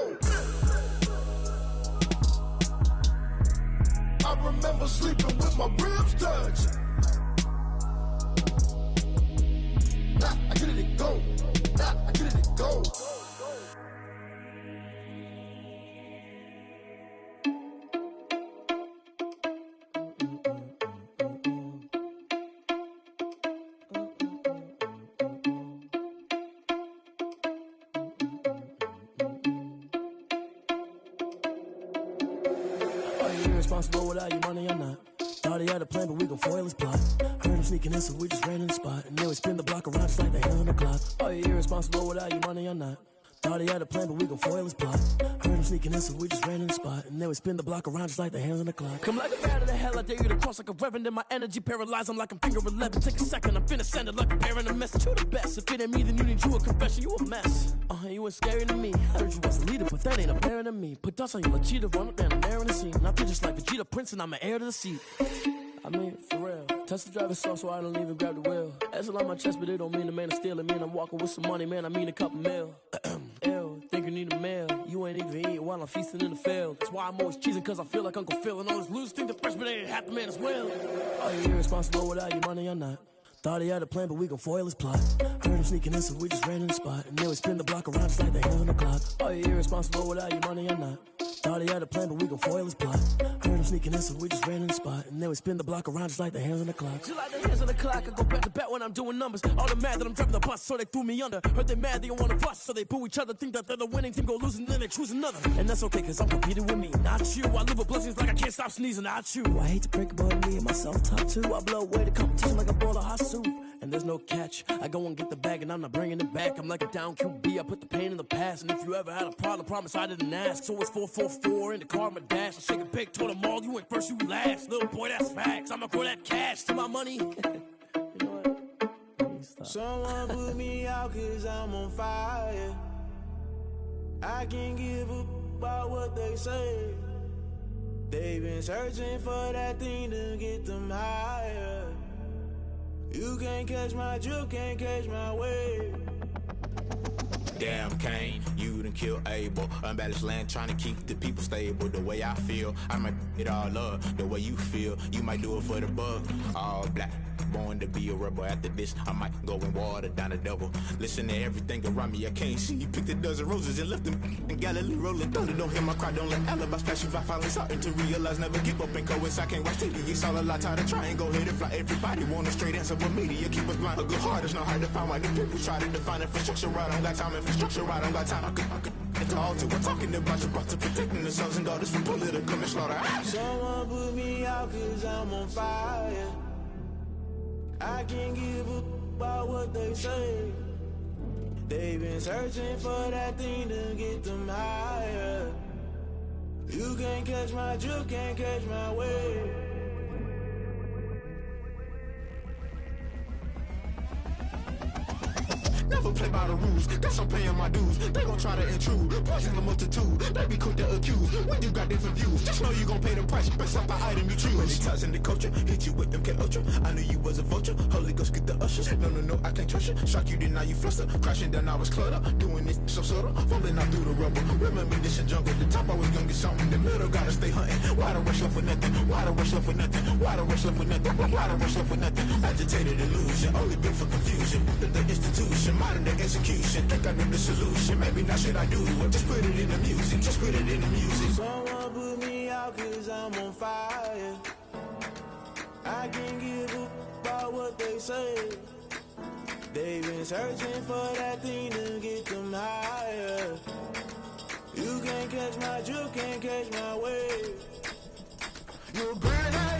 I remember sleeping with my ribs touched. Now I get it and go. Now I get it and go. Responsible without your money or not. Thought he had a plan, but we gon' foil his plot. Heard him sneaking in, so we just ran in the spot. And then we spin the block around just like the hands on the clock. Are you irresponsible without your money or not? Thought he had a plan, but we gon' foil his plot. Heard him sneaking in, so we just ran in the spot. And then we spin the block around just like the hands on the clock. Come like a bat of the hell, I dare you to cross like a reverend. And my energy paralyzed, I'm like I'm finger 11. Take a second, I'm finna send it like a bearing a message. You the best, if it ain't me, then you need you a confession. You a mess. You ain't scary to me. Heard you was a leader, but that ain't apparent to me. Put dust on you, like cheetah, run up down, I'm there in the scene. And I feel just like Vegeta Prince, and I'm an heir to the seat. I mean, for real. Touch the driver's soft, so I don't even grab the wheel. That's a lot on my chest, but it don't mean the man is stealing. Man, I'm walking with some money, man, I mean a couple mil. Ew, think you need a meal. You ain't even eating while I'm feasting in the field. That's why I'm always cheesing, cause I feel like Uncle Phil. And all those losers think the freshman ain't half the man as well. Are you irresponsible without your money or not? Thought he had a plan, but we gon' foil his plot. Heard him sneaking in, so we just ran in the spot. And then we spin the block around just like the hands on the clock. Are you irresponsible without your money or not? Thought he had a plan, but we gon' foil his plot. Heard him sneaking in, so we just ran in the spot. And then we spin the block around just like the hands on the clock. Just like the hands on the clock, I go back to back when I'm doing numbers. All the mad that I'm driving the bus, so they threw me under. Heard they mad, they don't wanna bust, so they boo each other. Think that they're the winning team, go losing, then they choose another. And that's okay, cause I'm competing with me, not you. I live with blessings like I can't stop sneezing, not you. I hate to break about me and my self-talk too. I blow away the competition like a bowl of hot soup. And there's no catch. I go and get the bag and I'm not bringing it back. I'm like a down QB, I put the pain in the past. And if you ever had a problem, promise I didn't ask. So it's 444 in the car, my dash. I shake a big, told them all, you went first, you last. Little boy, that's facts. I'ma grow that cash to my money. You know what? Someone put me out cause I'm on fire. I can't give up about what they say. They've been searching for that thing to get them higher. You can't catch my drift, can't catch my wave. Damn, Kane, you done done killed Abel. Unbalanced land trying to keep the people stable. The way I feel, I might it all up. The way you feel, you might do it for the buck. All black, born to be a rebel. After this, I might go and water down the devil. Listen to everything around me, I can't see. Picked a dozen roses and left them in Galilee rolling thunder. Don't hear my cry, don't let alibis flash. If I finally starting to realize, never give up and coincide. I can't watch TV, it's all a lot. Time to try and go ahead and fly. Everybody want a straight answer, but media keep us blind. A good heart is not hard to find. Why the people try to define infrastructure right? I don't got time. Infrastructure right, I don't got time. I could talk to. We're talking about you, about to protecting the sons and daughters from political and slaughter. Someone put me out 'cause I'm on fire. I can't give up about what they say. They've been searching for that thing to get them higher. You can't catch my drift, can't catch my wave. Never play by the rules, guess I'm paying my dues. They gon' try to intrude, poison the multitude. They be quick to accuse, when you got different views. Just know you gon' pay the price, based off the item you choose. Many times in the culture, hit you with MK Ultra. I knew you was a vulture, Holy Ghost get the ushers. No, I can't trust you. Shock you, then now you fluster. Crashing down, I was clutter. Doing this so subtle, falling out through the rubble. Remember this a jungle, the top I was gonna get something. The middle gotta stay hunting. Why the rush left for nothing? Why the rush left for nothing? Why the rush left for nothing? Why the rush left for nothing? Agitated illusion, only built for confusion. The institution, modern day execution. Think I know the solution. Maybe not should I do it? Just put it in the music. Just put it in the music. Someone put me out 'cause I'm on fire. I can't give up about what they say. They've been searching for that thing to get them higher. You can't catch my drift, can't catch my wave. You're burning